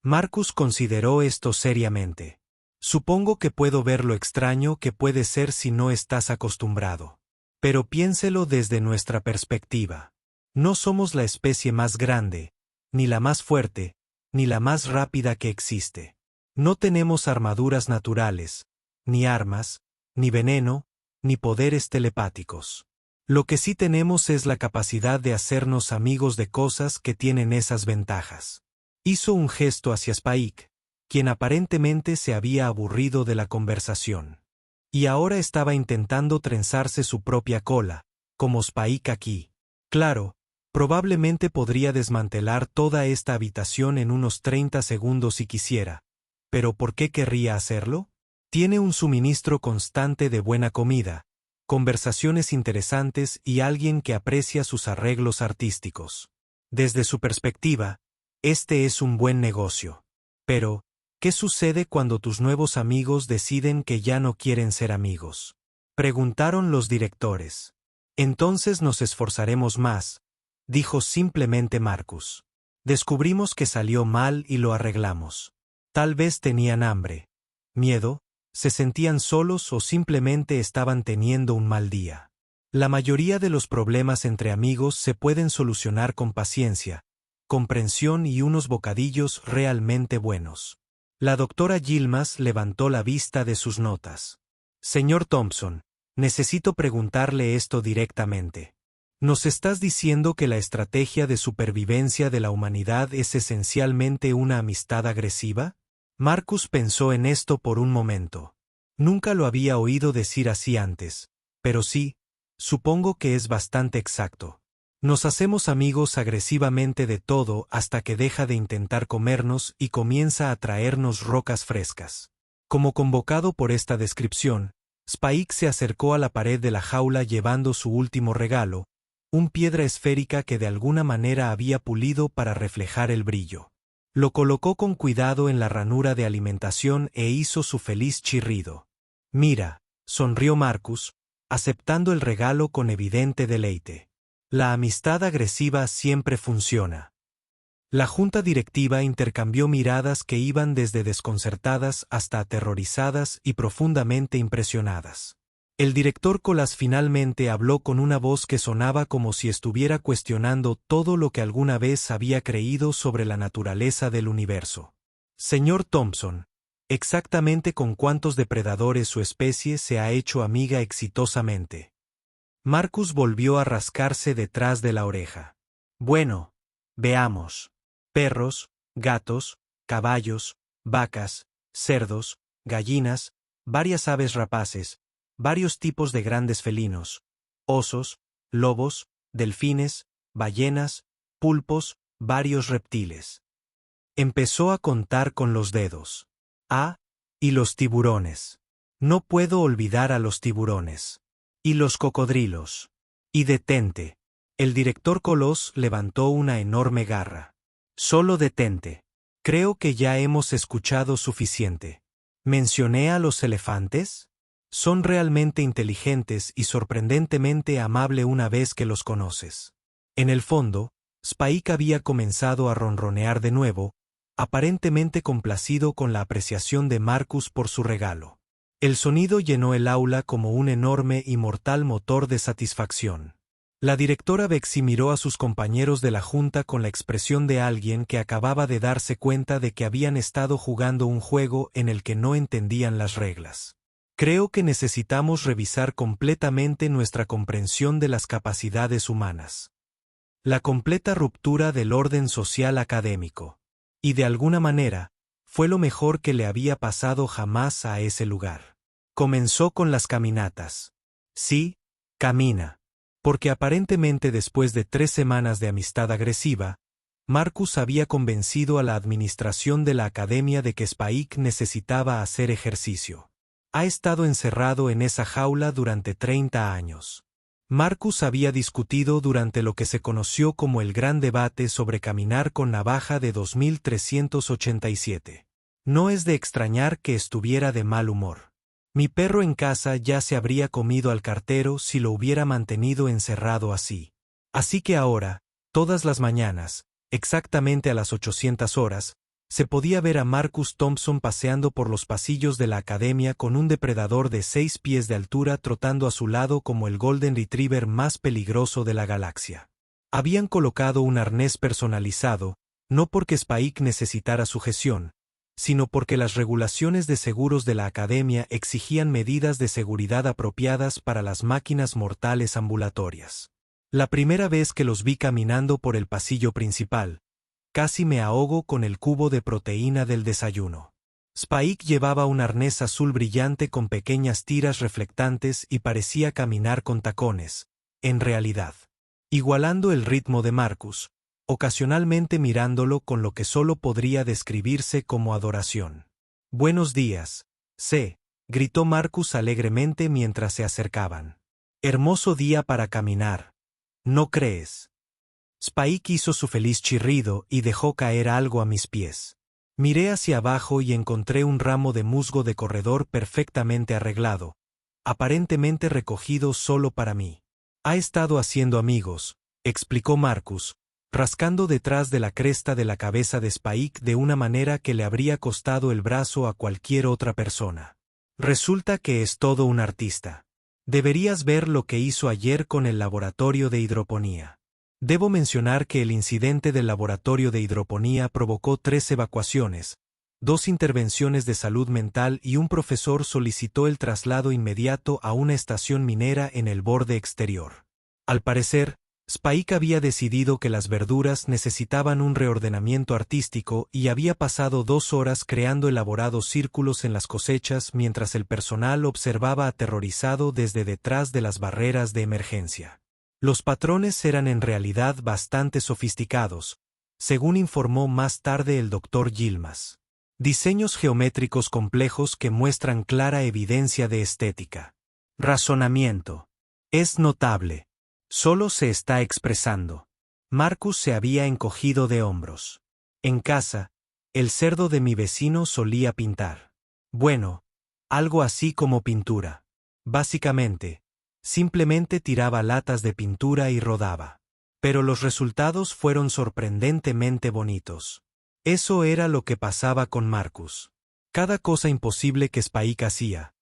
Marcus consideró esto seriamente. Supongo que puedo ver lo extraño que puede ser si no estás acostumbrado. Pero piénselo desde nuestra perspectiva. No somos la especie más grande, ni la más fuerte, ni la más rápida que existe. No tenemos armaduras naturales, ni armas, ni veneno, ni poderes telepáticos. Lo que sí tenemos es la capacidad de hacernos amigos de cosas que tienen esas ventajas. Hizo un gesto hacia Spike, quien aparentemente se había aburrido de la conversación. Y ahora estaba intentando trenzarse su propia cola, como Spike aquí. Claro, probablemente podría desmantelar toda esta habitación en unos 30 segundos si quisiera. ¿Pero por qué querría hacerlo? Tiene un suministro constante de buena comida, conversaciones interesantes y alguien que aprecia sus arreglos artísticos. Desde su perspectiva, este es un buen negocio. Pero, ¿Qué sucede cuando tus nuevos amigos deciden que ya no quieren ser amigos? Preguntaron los directores. Entonces nos esforzaremos más, dijo simplemente Marcus. Descubrimos que salió mal y lo arreglamos. Tal vez tenían hambre, miedo, se sentían solos o simplemente estaban teniendo un mal día. La mayoría de los problemas entre amigos se pueden solucionar con paciencia, comprensión y unos bocadillos realmente buenos. La doctora Yilmaz levantó la vista de sus notas. Señor Thompson, necesito preguntarle esto directamente. ¿Nos estás diciendo que la estrategia de supervivencia de la humanidad es esencialmente una amistad agresiva? Marcus pensó en esto por un momento. Nunca lo había oído decir así antes, pero sí, supongo que es bastante exacto. Nos hacemos amigos agresivamente de todo hasta que deja de intentar comernos y comienza a traernos rocas frescas. Como convocado por esta descripción, Spike se acercó a la pared de la jaula llevando su último regalo, una piedra esférica que de alguna manera había pulido para reflejar el brillo. Lo colocó con cuidado en la ranura de alimentación e hizo su feliz chirrido. Mira, sonrió Marcus, aceptando el regalo con evidente deleite. La amistad agresiva siempre funciona. La junta directiva intercambió miradas que iban desde desconcertadas hasta aterrorizadas y profundamente impresionadas. El director Colas finalmente habló con una voz que sonaba como si estuviera cuestionando todo lo que alguna vez había creído sobre la naturaleza del universo. Señor Thompson, ¿exactamente con cuántos depredadores su especie se ha hecho amiga exitosamente? Marcus volvió a rascarse detrás de la oreja. Bueno, veamos. Perros, gatos, caballos, vacas, cerdos, gallinas, varias aves rapaces, varios tipos de grandes felinos, osos, lobos, delfines, ballenas, pulpos, varios reptiles. Empezó a contar con los dedos. Ah, y los tiburones. No puedo olvidar a los tiburones. Y los cocodrilos. Y detente. El director Colos levantó una enorme garra. Solo detente. Creo que ya hemos escuchado suficiente. ¿Mencioné a los elefantes? Son realmente inteligentes y sorprendentemente amable una vez que los conoces. En el fondo, Spike había comenzado a ronronear de nuevo, aparentemente complacido con la apreciación de Marcus por su regalo. El sonido llenó el aula como un enorme y mortal motor de satisfacción. La directora Bexy miró a sus compañeros de la junta con la expresión de alguien que acababa de darse cuenta de que habían estado jugando un juego en el que no entendían las reglas. Creo que necesitamos revisar completamente nuestra comprensión de las capacidades humanas. La completa ruptura del orden social académico. Y de alguna manera, fue lo mejor que le había pasado jamás a ese lugar. Comenzó con las caminatas. Sí, camina. Porque aparentemente después de 3 semanas de amistad agresiva, Marcus había convencido a la administración de la academia de que Spike necesitaba hacer ejercicio. Ha estado encerrado en esa jaula durante 30 años. Marcus había discutido durante lo que se conoció como el gran debate sobre caminar con navaja de 2387. No es de extrañar que estuviera de mal humor. Mi perro en casa ya se habría comido al cartero si lo hubiera mantenido encerrado así. Así que ahora, todas las mañanas, exactamente a las 800 horas, se podía ver a Marcus Thompson paseando por los pasillos de la academia con un depredador de 6 pies de altura trotando a su lado como el Golden Retriever más peligroso de la galaxia. Habían colocado un arnés personalizado, no porque Spike necesitara sujeción, sino porque las regulaciones de seguros de la academia exigían medidas de seguridad apropiadas para las máquinas mortales ambulatorias. La primera vez que los vi caminando por el pasillo principal, casi me ahogo con el cubo de proteína del desayuno. Spike llevaba un arnés azul brillante con pequeñas tiras reflectantes y parecía caminar con tacones, en realidad, igualando el ritmo de Marcus, ocasionalmente mirándolo con lo que solo podría describirse como adoración. Buenos días, C, gritó Marcus alegremente mientras se acercaban. Hermoso día para caminar, ¿no crees? Spike hizo su feliz chirrido y dejó caer algo a mis pies. Miré hacia abajo y encontré un ramo de musgo de corredor perfectamente arreglado, aparentemente recogido solo para mí. Ha estado haciendo amigos, explicó Marcus, rascando detrás de la cresta de la cabeza de Spike de una manera que le habría costado el brazo a cualquier otra persona. Resulta que es todo un artista. Deberías ver lo que hizo ayer con el laboratorio de hidroponía. Debo mencionar que el incidente del laboratorio de hidroponía provocó 3 evacuaciones, 2 intervenciones de salud mental y un profesor solicitó el traslado inmediato a una estación minera en el borde exterior. Al parecer, Spike había decidido que las verduras necesitaban un reordenamiento artístico y había pasado 2 horas creando elaborados círculos en las cosechas mientras el personal observaba aterrorizado desde detrás de las barreras de emergencia. Los patrones eran en realidad bastante sofisticados, según informó más tarde el Dr. Yilmaz. Diseños geométricos complejos que muestran clara evidencia de estética. Razonamiento. Es notable. Solo se está expresando. Marcus se había encogido de hombros. En casa, el cerdo de mi vecino solía pintar. Bueno, algo así como pintura. Básicamente, simplemente tiraba latas de pintura y rodaba. Pero los resultados fueron sorprendentemente bonitos. Eso era lo que pasaba con Marcus. Cada cosa imposible que Spike hacía,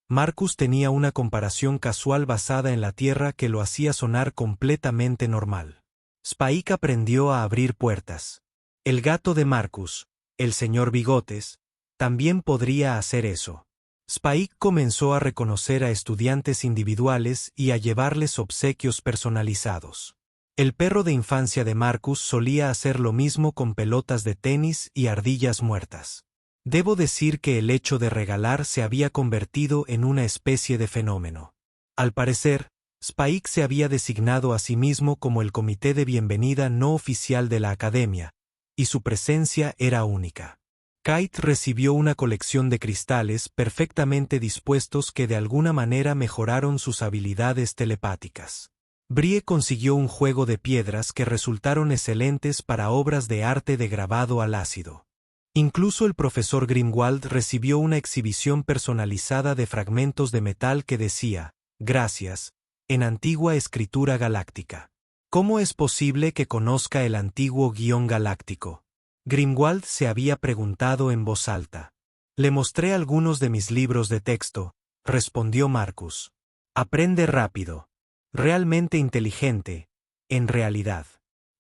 Marcus tenía una comparación casual basada en la tierra que lo hacía sonar completamente normal. Spike aprendió a abrir puertas. El gato de Marcus, el señor Bigotes, también podría hacer eso. Spike comenzó a reconocer a estudiantes individuales y a llevarles obsequios personalizados. El perro de infancia de Marcus solía hacer lo mismo con pelotas de tenis y ardillas muertas. Debo decir que el hecho de regalar se había convertido en una especie de fenómeno. Al parecer, Spike se había designado a sí mismo como el comité de bienvenida no oficial de la academia, y su presencia era única. Kite recibió una colección de cristales perfectamente dispuestos que de alguna manera mejoraron sus habilidades telepáticas. Brie consiguió un juego de piedras que resultaron excelentes para obras de arte de grabado al ácido. Incluso el profesor Grimwald recibió una exhibición personalizada de fragmentos de metal que decía, «Gracias», en antigua escritura galáctica. ¿Cómo es posible que conozca el antiguo guión galáctico? Grimwald se había preguntado en voz alta. Le mostré algunos de mis libros de texto, respondió Marcus. Aprende rápido. Realmente inteligente, en realidad.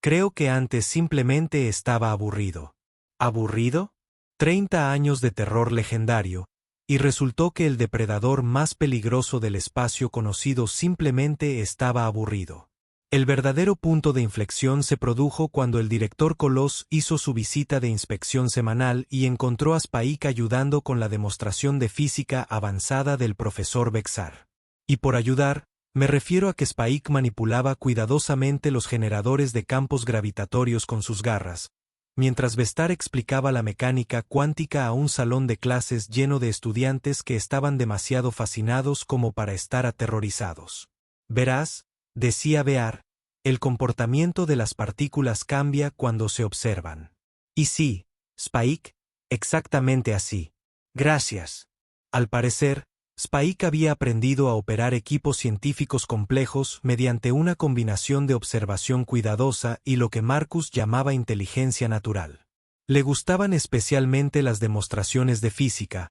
Creo que antes simplemente estaba aburrido. ¿Aburrido? 30 años de terror legendario, y resultó que el depredador más peligroso del espacio conocido simplemente estaba aburrido. El verdadero punto de inflexión se produjo cuando el director Colos hizo su visita de inspección semanal y encontró a Spike ayudando con la demostración de física avanzada del profesor Bexar. Y por ayudar, me refiero a que Spike manipulaba cuidadosamente los generadores de campos gravitatorios con sus garras, mientras Bestar explicaba la mecánica cuántica a un salón de clases lleno de estudiantes que estaban demasiado fascinados como para estar aterrorizados. Verás, decía Bear, el comportamiento de las partículas cambia cuando se observan. Y sí, Spike, exactamente así. Gracias. Al parecer, Spike había aprendido a operar equipos científicos complejos mediante una combinación de observación cuidadosa y lo que Marcus llamaba inteligencia natural. Le gustaban especialmente las demostraciones de física,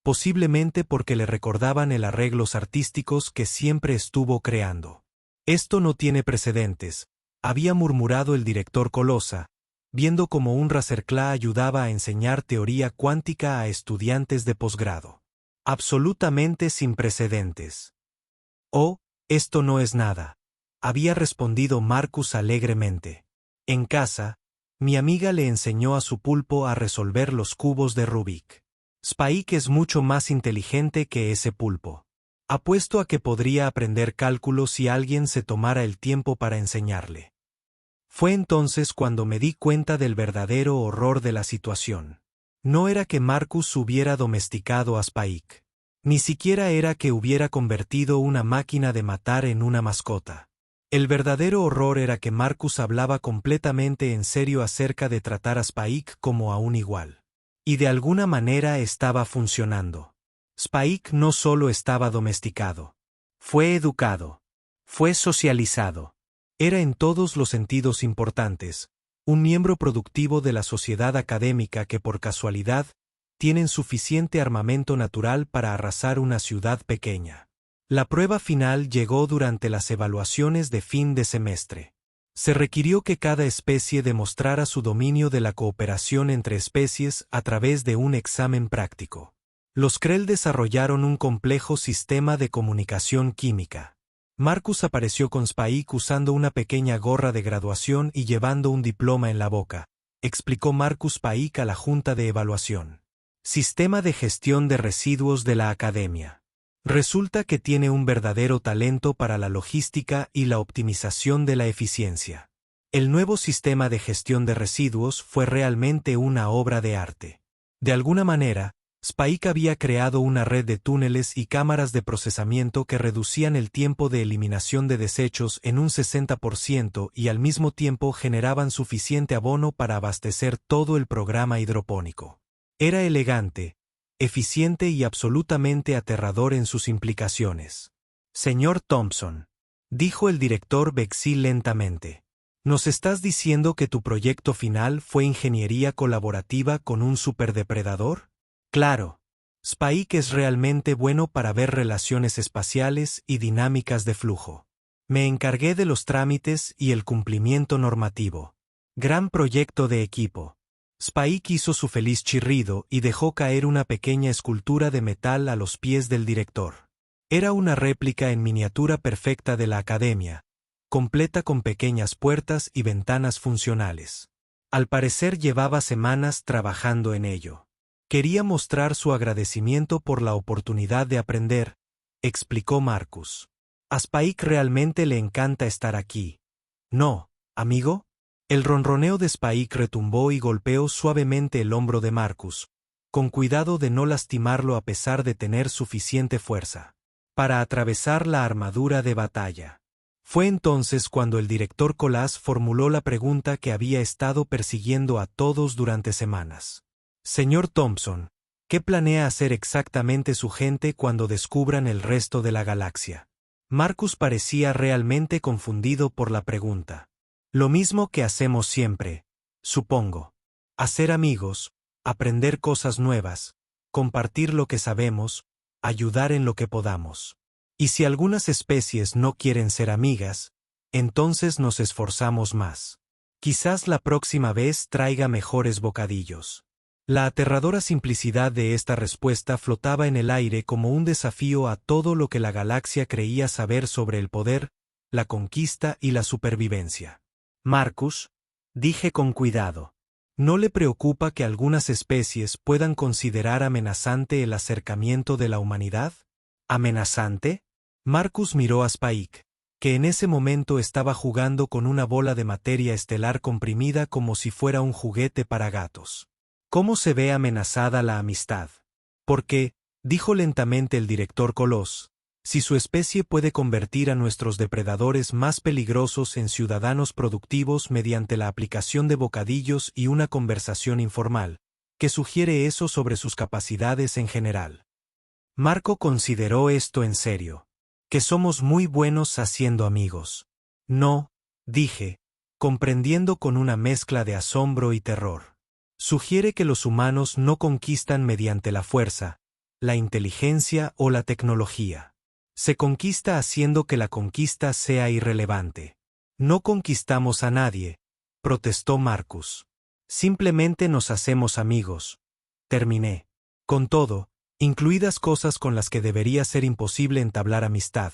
posiblemente porque le recordaban el arreglos artísticos que siempre estuvo creando. Esto no tiene precedentes, había murmurado el director Colosa, viendo cómo un Racerclá ayudaba a enseñar teoría cuántica a estudiantes de posgrado. Absolutamente sin precedentes. Oh, esto no es nada, había respondido Marcus alegremente. En casa, mi amiga le enseñó a su pulpo a resolver los cubos de Rubik. Spike es mucho más inteligente que ese pulpo. Apuesto a que podría aprender cálculo si alguien se tomara el tiempo para enseñarle. Fue entonces cuando me di cuenta del verdadero horror de la situación. No era que Marcus hubiera domesticado a Spike. Ni siquiera era que hubiera convertido una máquina de matar en una mascota. El verdadero horror era que Marcus hablaba completamente en serio acerca de tratar a Spike como a un igual. Y de alguna manera estaba funcionando. Spike no solo estaba domesticado. Fue educado. Fue socializado. Era en todos los sentidos importantes, un miembro productivo de la sociedad académica que por casualidad tienen suficiente armamento natural para arrasar una ciudad pequeña. La prueba final llegó durante las evaluaciones de fin de semestre. Se requirió que cada especie demostrara su dominio de la cooperación entre especies a través de un examen práctico. Los Krell desarrollaron un complejo sistema de comunicación química. Marcus apareció con Spike usando una pequeña gorra de graduación y llevando un diploma en la boca, explicó Marcus Spike a la junta de evaluación. Sistema de gestión de residuos de la academia. Resulta que tiene un verdadero talento para la logística y la optimización de la eficiencia. El nuevo sistema de gestión de residuos fue realmente una obra de arte. De alguna manera, Spike había creado una red de túneles y cámaras de procesamiento que reducían el tiempo de eliminación de desechos en un 60% y al mismo tiempo generaban suficiente abono para abastecer todo el programa hidropónico. Era elegante, eficiente y absolutamente aterrador en sus implicaciones. Señor Thompson, dijo el director Bexil lentamente, ¿nos estás diciendo que tu proyecto final fue ingeniería colaborativa con un superdepredador? Claro. Spike es realmente bueno para ver relaciones espaciales y dinámicas de flujo. Me encargué de los trámites y el cumplimiento normativo. Gran proyecto de equipo. Spike hizo su feliz chirrido y dejó caer una pequeña escultura de metal a los pies del director. Era una réplica en miniatura perfecta de la academia, completa con pequeñas puertas y ventanas funcionales. Al parecer llevaba semanas trabajando en ello. Quería mostrar su agradecimiento por la oportunidad de aprender, explicó Marcus. A Spike realmente le encanta estar aquí. ¿No, amigo? El ronroneo de Spike retumbó y golpeó suavemente el hombro de Marcus, con cuidado de no lastimarlo a pesar de tener suficiente fuerza para atravesar la armadura de batalla. Fue entonces cuando el director Colas formuló la pregunta que había estado persiguiendo a todos durante semanas. Señor Thompson, ¿qué planea hacer exactamente su gente cuando descubran el resto de la galaxia? Marcus parecía realmente confundido por la pregunta. Lo mismo que hacemos siempre, supongo. Hacer amigos, aprender cosas nuevas, compartir lo que sabemos, ayudar en lo que podamos. Y si algunas especies no quieren ser amigas, entonces nos esforzamos más. Quizás la próxima vez traiga mejores bocadillos. La aterradora simplicidad de esta respuesta flotaba en el aire como un desafío a todo lo que la galaxia creía saber sobre el poder, la conquista y la supervivencia. Marcus, dije con cuidado, ¿no le preocupa que algunas especies puedan considerar amenazante el acercamiento de la humanidad? ¿Amenazante? Marcus miró a Spike, que en ese momento estaba jugando con una bola de materia estelar comprimida como si fuera un juguete para gatos. ¿Cómo se ve amenazada la amistad? Porque, dijo lentamente el director Colos, si su especie puede convertir a nuestros depredadores más peligrosos en ciudadanos productivos mediante la aplicación de bocadillos y una conversación informal, ¿qué sugiere eso sobre sus capacidades en general? Marco consideró esto en serio. Que somos muy buenos haciendo amigos. No, dije, comprendiendo con una mezcla de asombro y terror. Sugiere que los humanos no conquistan mediante la fuerza, la inteligencia o la tecnología. Se conquista haciendo que la conquista sea irrelevante. No conquistamos a nadie, protestó Marcus. Simplemente nos hacemos amigos. Terminé. Con todo, incluidas cosas con las que debería ser imposible entablar amistad,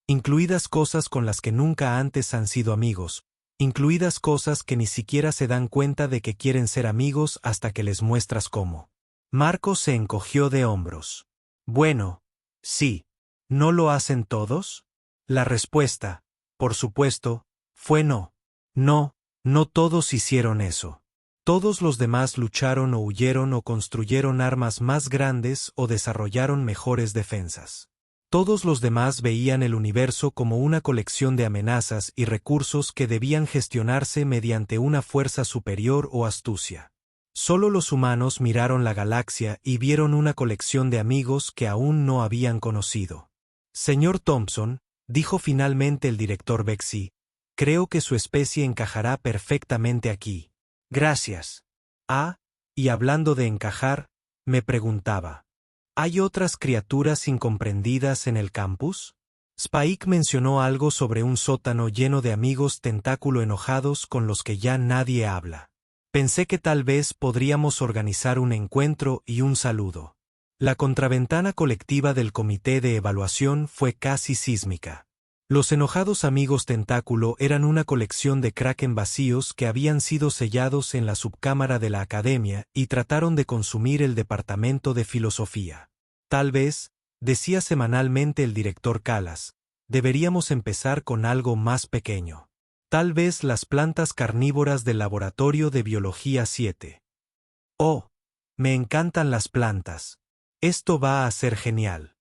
incluidas cosas con las que nunca antes han sido amigos, incluidas cosas que ni siquiera se dan cuenta de que quieren ser amigos hasta que les muestras cómo. Marcos se encogió de hombros. Bueno, sí. ¿No lo hacen todos? La respuesta, por supuesto, fue no. No, no todos hicieron eso. Todos los demás lucharon o huyeron o construyeron armas más grandes o desarrollaron mejores defensas. Todos los demás veían el universo como una colección de amenazas y recursos que debían gestionarse mediante una fuerza superior o astucia. Solo los humanos miraron la galaxia y vieron una colección de amigos que aún no habían conocido. Señor Thompson, dijo finalmente el director Bexy, creo que su especie encajará perfectamente aquí. Gracias. Ah, y hablando de encajar, me preguntaba, ¿hay otras criaturas incomprendidas en el campus? Spike mencionó algo sobre un sótano lleno de amigos tentáculo enojados con los que ya nadie habla. Pensé que tal vez podríamos organizar un encuentro y un saludo. La contraventana colectiva del comité de evaluación fue casi sísmica. Los enojados amigos tentáculo eran una colección de kraken vacíos que habían sido sellados en la subcámara de la academia y trataron de consumir el departamento de filosofía. Tal vez, decía semanalmente el director Calas, deberíamos empezar con algo más pequeño. Tal vez las plantas carnívoras del laboratorio de biología 7. Oh, me encantan las plantas. Esto va a ser genial.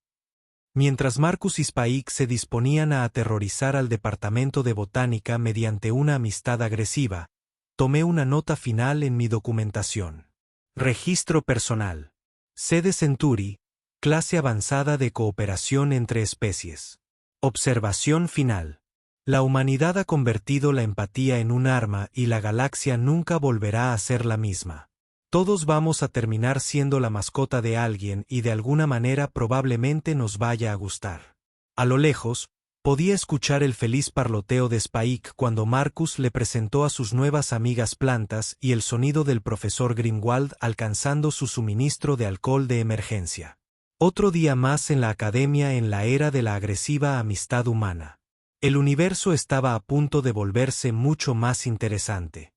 Mientras Marcus y Spike se disponían a aterrorizar al departamento de botánica mediante una amistad agresiva, tomé una nota final en mi documentación. Registro personal. Sede Centuri, clase avanzada de cooperación entre especies. Observación final. La humanidad ha convertido la empatía en un arma y la galaxia nunca volverá a ser la misma. Todos vamos a terminar siendo la mascota de alguien y de alguna manera probablemente nos vaya a gustar. A lo lejos, podía escuchar el feliz parloteo de Spike cuando Marcus le presentó a sus nuevas amigas plantas y el sonido del profesor Grimwald alcanzando su suministro de alcohol de emergencia. Otro día más en la academia en la era de la agresiva amistad humana. El universo estaba a punto de volverse mucho más interesante.